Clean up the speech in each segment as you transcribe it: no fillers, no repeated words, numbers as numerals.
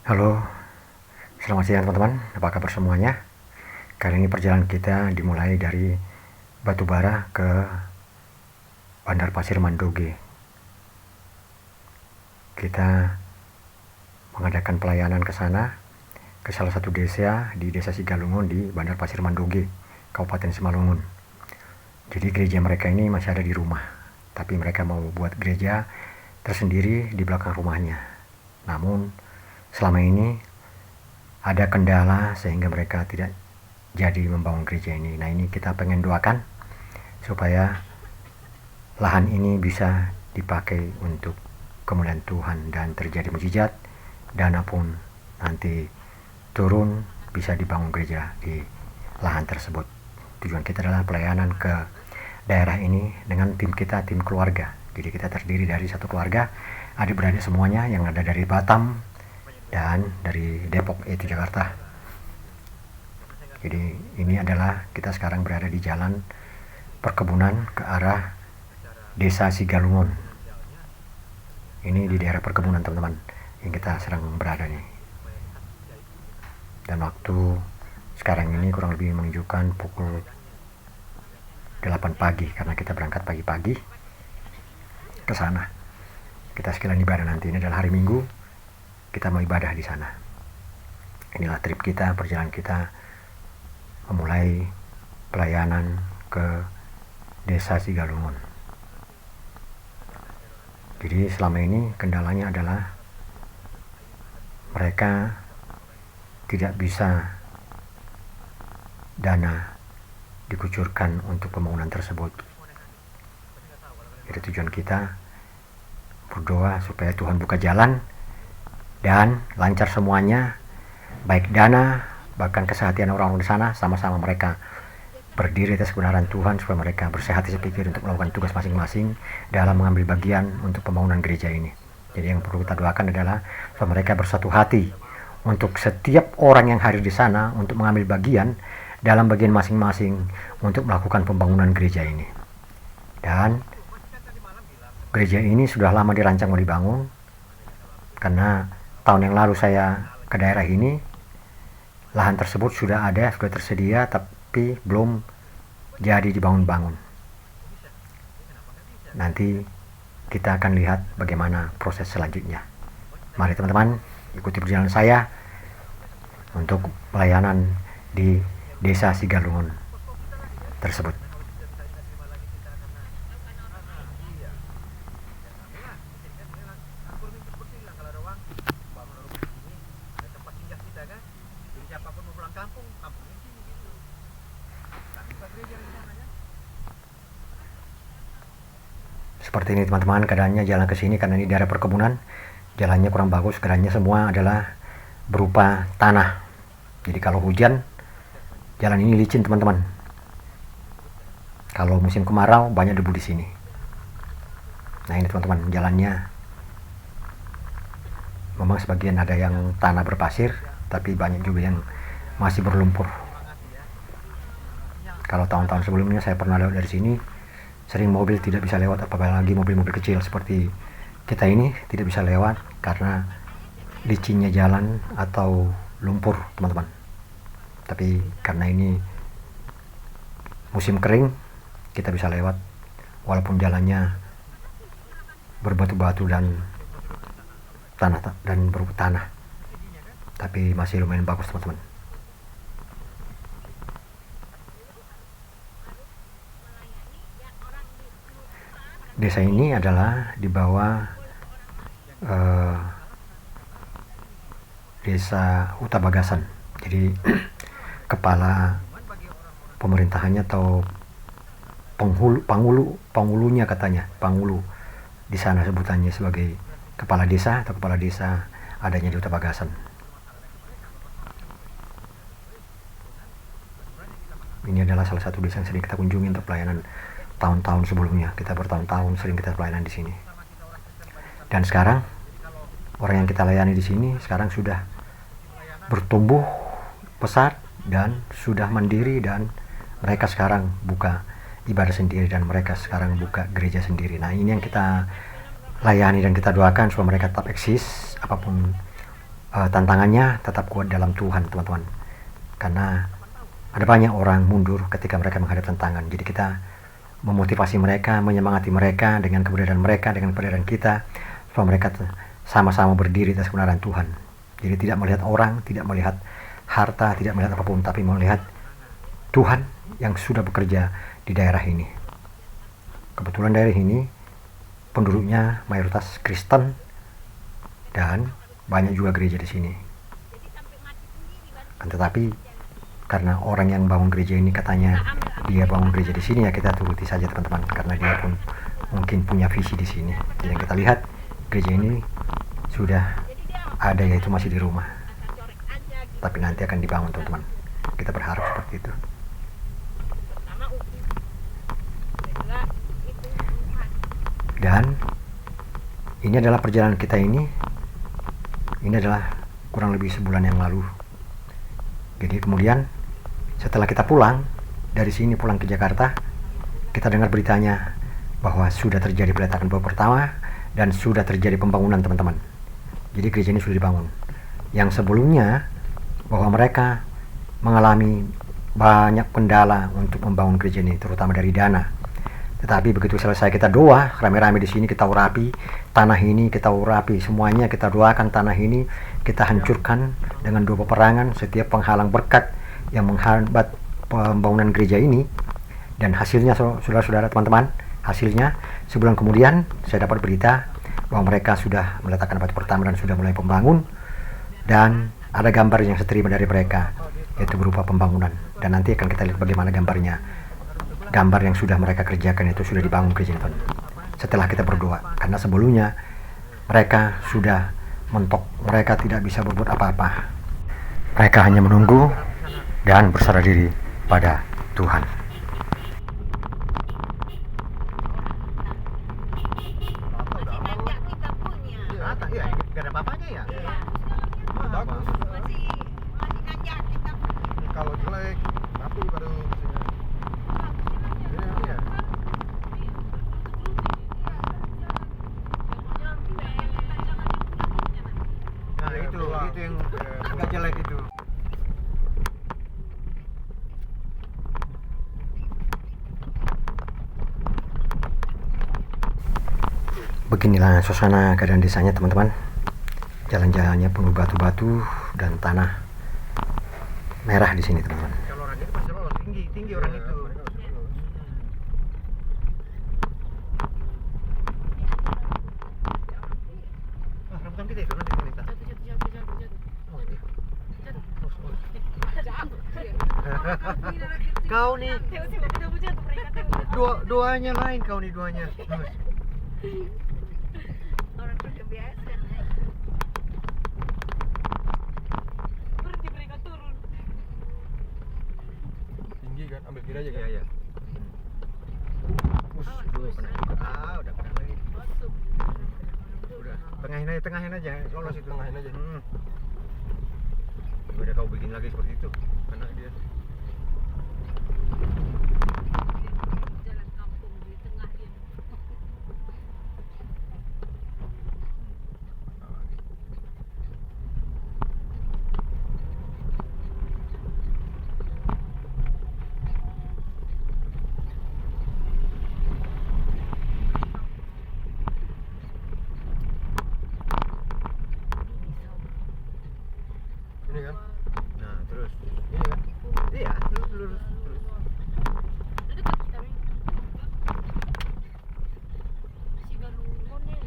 Halo, selamat siang teman-teman. Apa kabar semuanya? Kali ini perjalanan kita dimulai dari Batubara ke Bandar Pasir Mandoge. Kita mengadakan pelayanan ke sana, ke salah satu desa di Desa Sigalungun di Bandar Pasir Mandoge, Kabupaten Simalungun. Jadi gereja mereka ini masih ada di rumah, tapi mereka mau buat gereja tersendiri di belakang rumahnya. Namun selama ini ada kendala sehingga mereka tidak jadi membangun gereja ini. Nah, ini kita pengen doakan supaya lahan ini bisa dipakai untuk kemuliaan Tuhan dan terjadi mujizat. Dana pun nanti turun, bisa dibangun gereja di lahan tersebut. Tujuan kita adalah pelayanan ke daerah ini dengan tim kita, tim keluarga. Jadi kita terdiri dari satu keluarga, adik-beradik semuanya yang ada dari Batam dan dari Depok, yaitu Jakarta. Jadi ini adalah kita sekarang berada di jalan perkebunan ke arah Desa Sigalungun. Ini di daerah perkebunan teman-teman yang kita sedang berada nih. Dan waktu sekarang ini kurang lebih menunjukkan pukul 8 pagi karena kita berangkat pagi-pagi ke sana. Kita sekalian ibadah nanti. Ini adalah hari Minggu. Kita mau ibadah di sana. Inilah trip kita, perjalanan kita memulai pelayanan ke Desa Sigalungun. Jadi selama ini kendalanya adalah mereka tidak bisa dana dikucurkan untuk pembangunan tersebut. Jadi tujuan kita berdoa supaya Tuhan buka jalan dan lancar semuanya, baik dana, bahkan kesehatan orang-orang di sana, sama-sama mereka berdiri atas kebenaran Tuhan supaya mereka bersehat sepikir untuk melakukan tugas masing-masing dalam mengambil bagian untuk pembangunan gereja ini. Jadi yang perlu kita doakan adalah supaya mereka bersatu hati untuk setiap orang yang hadir di sana untuk mengambil bagian dalam bagian masing-masing untuk melakukan pembangunan gereja ini. Dan gereja ini sudah lama dirancang mau dibangun, karena tahun yang lalu saya ke daerah ini, lahan tersebut sudah ada, sudah tersedia, tapi belum jadi dibangun-bangun. Nanti kita akan lihat bagaimana proses selanjutnya. Mari teman-teman, ikuti perjalanan saya untuk pelayanan di Desa Sigalungun tersebut. Seperti ini teman-teman keadaannya, jalan ke sini karena ini daerah perkebunan, jalannya kurang bagus, jalannya semua adalah berupa tanah. Jadi kalau hujan, jalan ini licin teman-teman. Kalau musim kemarau banyak debu di sini. Nah ini teman-teman jalannya, memang sebagian ada yang tanah berpasir, tapi banyak juga yang masih berlumpur. Kalau tahun-tahun sebelumnya saya pernah lewat dari sini, sering mobil tidak bisa lewat, apalagi mobil-mobil kecil seperti kita ini tidak bisa lewat karena licinnya jalan atau lumpur teman-teman. Tapi karena ini musim kering, kita bisa lewat walaupun jalannya berbatu-batu dan berupa tanah, tapi masih lumayan bagus teman-teman. Desa ini adalah di bawah Desa Huta Bagasan. Jadi kepala pemerintahannya atau penghulunya katanya, penghulu di sana sebutannya sebagai kepala desa atau kepala desa adanya di Huta Bagasan. Ini adalah salah satu desa yang sering kita kunjungi untuk pelayanan tahun-tahun sebelumnya. Kita bertahun-tahun sering kita pelayanan di sini. Dan sekarang orang yang kita layani di sini sekarang sudah bertumbuh pesat dan sudah mandiri, dan mereka sekarang buka ibadah sendiri dan mereka sekarang buka gereja sendiri. Nah ini yang kita layani dan kita doakan supaya mereka tetap eksis apapun tantangannya tetap kuat dalam Tuhan, teman-teman. Karena ada banyak orang mundur ketika mereka menghadapi tantangan. Jadi kita memotivasi mereka, menyemangati mereka dengan keberadaan mereka, dengan keberadaan kita, supaya mereka sama-sama berdiri atas kebenaran Tuhan. Jadi tidak melihat orang, tidak melihat harta, tidak melihat apapun, tapi melihat Tuhan yang sudah bekerja di daerah ini. Kebetulan daerah ini penduduknya mayoritas Kristen dan banyak juga gereja di sini. Tetapi karena orang yang bangun gereja ini katanya dia bangun gereja di sini, ya kita turuti saja teman-teman, karena dia pun mungkin punya visi di sini. Yang kita lihat gereja ini sudah ada, yaitu masih di rumah, tapi nanti akan dibangun teman-teman. Kita berharap seperti itu. Dan ini adalah perjalanan kita ini adalah kurang lebih sebulan yang lalu. Jadi kemudian setelah kita pulang dari sini, pulang ke Jakarta, kita dengar beritanya bahwa sudah terjadi peletakan bom pertama dan sudah terjadi pembangunan, teman-teman. Jadi gereja ini sudah dibangun. Yang sebelumnya bahwa mereka mengalami banyak kendala untuk membangun gereja ini, terutama dari dana. Tetapi begitu selesai kita doa rame-rame di sini, kita urapi tanah ini, kita urapi semuanya, kita doakan tanah ini, kita hancurkan dengan dua peperangan setiap penghalang berkat yang menghambat pembangunan gereja ini. Dan hasilnya, saudara-saudara, teman-teman, hasilnya sebulan kemudian saya dapat berita bahwa mereka sudah meletakkan batu pertama dan sudah mulai pembangun, dan ada gambar yang saya terima dari mereka, yaitu berupa pembangunan. Dan nanti akan kita lihat bagaimana gambarnya. Gambar yang sudah mereka kerjakan itu sudah dibangun gereja itu setelah kita berdoa. Karena sebelumnya mereka sudah mentok, mereka tidak bisa berbuat apa-apa. Mereka hanya menunggu dan berserah diri pada Tuhan. Iya, nggak ada apa-apanya ya? Bagus. Masih ngajak kita. Kalau jelek, rapi baru bisa. Iya. Nah itu yang agak jelek itu. Beginilah suasana keadaan desanya, teman-teman. Jalan-jalannya penuh batu-batu dan tanah merah di sini, teman-teman. Kalau orang itu pasti lolos, tinggi orang itu. Rambutan kita itu nanti kita. Kau nih. Duanya lain kau nih duanya. Orang udah biasa naik. Berhenti mereka turun. Tinggi kan, ambil kiri aja kan? Iya. Udah pernah lagi. Udah, tengahin aja, lolos itu. Tengahin aja. Udah kau bikin lagi seperti itu, karena dia. Jalan kampung di tengah dia. Ini kan? Nah, terus ini kan? Iya, lurus. Udah dekat kami. Si galungonnya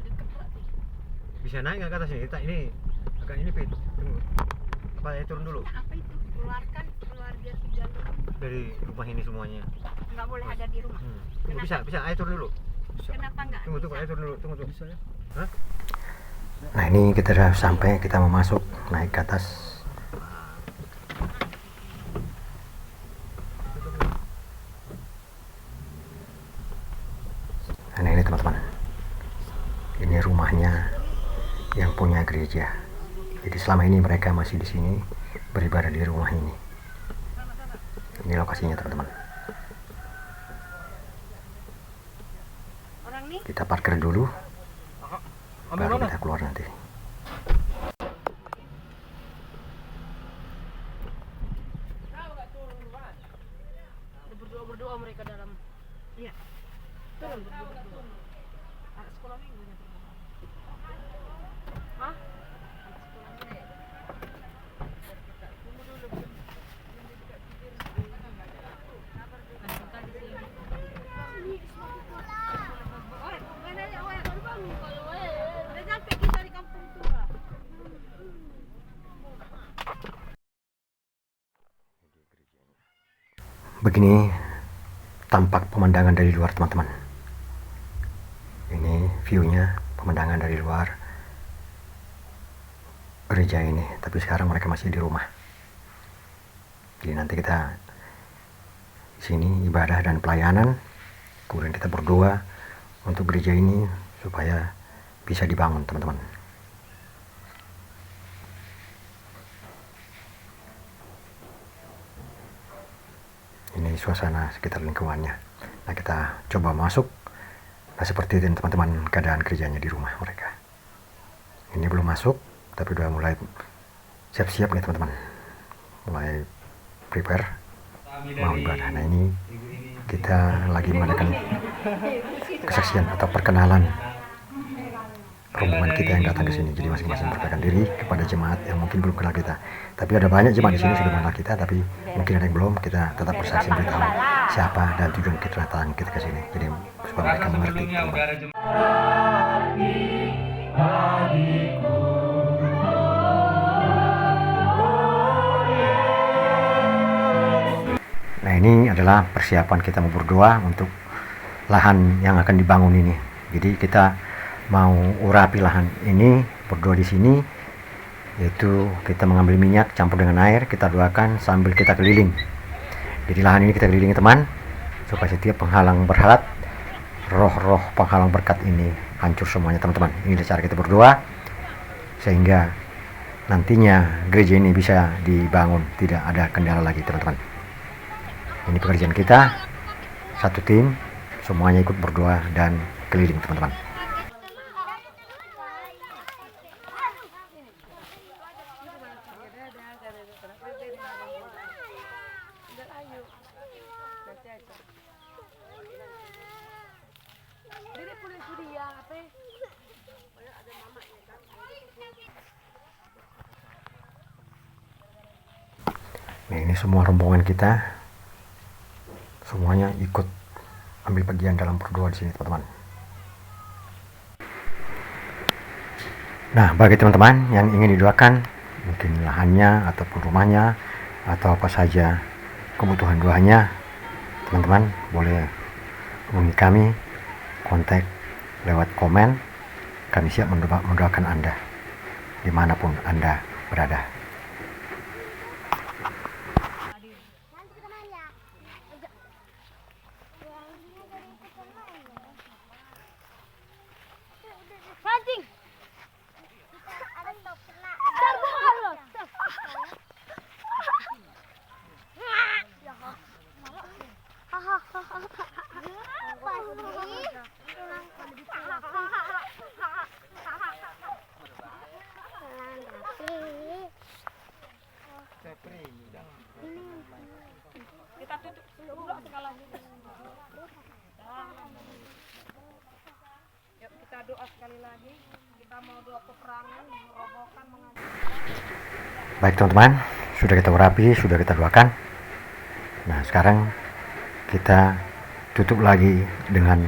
dekat berarti. Bisa naik nggak ke atas ini? Ini agak ini Pit. Tunggu. Apa ya, turun dulu Apa itu? Keluar dia si galungon. dari rumah ini semuanya. Nggak boleh ada di rumah. Tunggu, bisa, ayo turun dulu. Kenapa nggak? Tunggu, ayo turun dulu. Tunggu. Bisa ya? Hah? Nah, ini kita sudah sampai, kita mau masuk, naik ke atas. Nah, ini teman-teman, ini rumahnya yang punya gereja. Jadi selama ini mereka masih di sini beribadah di rumah ini. Ini lokasinya, teman-teman. Orang nih? Kita parkir dulu, baru kita keluar nanti. Begini tampak pemandangan dari luar, teman-teman. Ini view-nya, pemandangan dari luar gereja ini. Tapi sekarang mereka masih di rumah. Jadi nanti kita sini ibadah dan pelayanan, kemudian kita berdoa untuk gereja ini supaya bisa dibangun, teman-teman. Ini suasana sekitar lingkungannya. Nah, kita coba masuk. Nah, seperti itu teman-teman keadaan gerejanya di rumah mereka. Ini belum masuk, tapi udah mulai siap-siap nih teman-teman. Mulai prepare mau ibadah. Nah, ini kita lagi mengadakan kesaksian atau perkenalan rombongan kita yang datang ke sini. Jadi masing-masing berkenalkan diri kepada jemaat yang mungkin belum kenal kita. Tapi ada banyak jemaat di sini sudah mengenal kita, tapi mungkin ada yang belum. Kita tetap bersaksi beritahu siapa dan tujuan kedatangan kita ke sini. Jadi supaya mereka mengerti. Nah, ini adalah persiapan kita mau berdoa untuk lahan yang akan dibangun ini. Jadi kita mau urapi lahan ini, berdoa di sini, yaitu kita mengambil minyak campur dengan air, kita doakan sambil kita keliling. Jadi lahan ini kita kelilingi teman, supaya setiap penghalang berhalat, roh-roh penghalang berkat ini hancur semuanya teman-teman. Ini cara kita berdoa sehingga nantinya gereja ini bisa dibangun, tidak ada kendala lagi teman-teman. Ini pekerjaan kita, satu tim, semuanya ikut berdoa dan keliling teman-teman. Nah, ini semua rombongan kita, semuanya ikut ambil bagian dalam berdoa di sini teman-teman. Nah, bagi teman-teman yang ingin didoakan, mungkin lahannya ataupun rumahnya atau apa saja kebutuhan doanya, teman-teman boleh hubungi kami, kontak lewat komen. Kami siap mendoakan Anda dimanapun Anda berada. Kita tutup dulu sekali lagi. Yuk kita doa sekali lagi. Kita mau doa peperangan, merobohkan, Baik teman-teman, sudah kita urapi, sudah kita doakan. Nah, sekarang kita tutup lagi dengan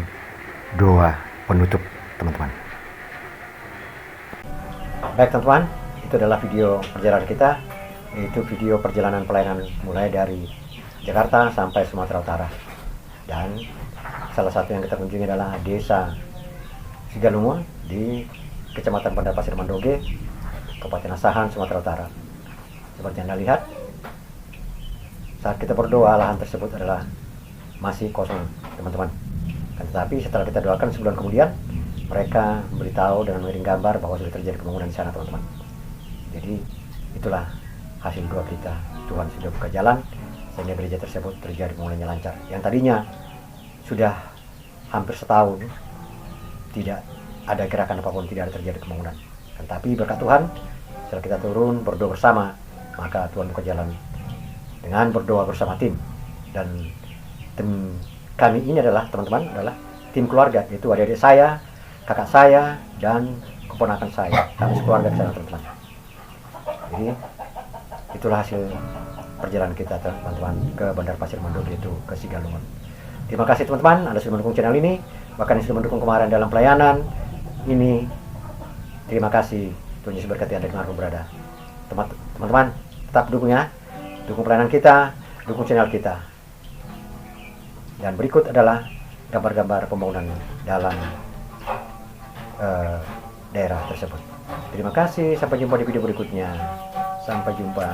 doa penutup teman-teman. Baik teman-teman, itu adalah video perjalanan kita, yaitu video perjalanan pelayanan mulai dari Jakarta sampai Sumatera Utara. Dan salah satu yang kita kunjungi adalah Desa Sigalungun di Kecamatan Bandar Pasir Mandoge, Kabupaten Asahan, Sumatera Utara. Seperti Anda lihat, saat kita berdoa lahan tersebut adalah masih kosong teman-teman. Tetapi setelah kita doakan sebulan kemudian, mereka memberitahu dengan mengirim gambar bahwa sudah terjadi pembangunan di sana teman-teman. Jadi itulah hasil doa kita. Tuhan sudah buka jalan sehingga gereja tersebut terjadi pembangunannya lancar. Yang tadinya sudah hampir setahun tidak ada gerakan apapun, tidak ada terjadi pembangunan. Tetapi berkat Tuhan, setelah kita turun berdoa bersama, maka Tuhan buka jalan dengan berdoa bersama tim. Dan tim kami ini adalah teman-teman adalah tim keluarga, yaitu adik-adik saya, kakak saya, dan keponakan saya. Kami sekeluarga di sana teman-teman. Jadi itulah hasil perjalanan kita teman-teman ke Bandar Pasir Mandoge, itu ke Sigalungun. Terima kasih teman-teman, Anda sudah mendukung channel ini, bahkan sudah mendukung kemarin dalam pelayanan ini. Terima kasih, Tuhan Yesus berkati Anda dimanapun berada. Teman-teman tetap dukung ya, dukung pelayanan kita, dukung channel kita. Dan berikut adalah gambar-gambar pembangunan dalam daerah tersebut. Terima kasih, sampai jumpa di video berikutnya. Sampai jumpa.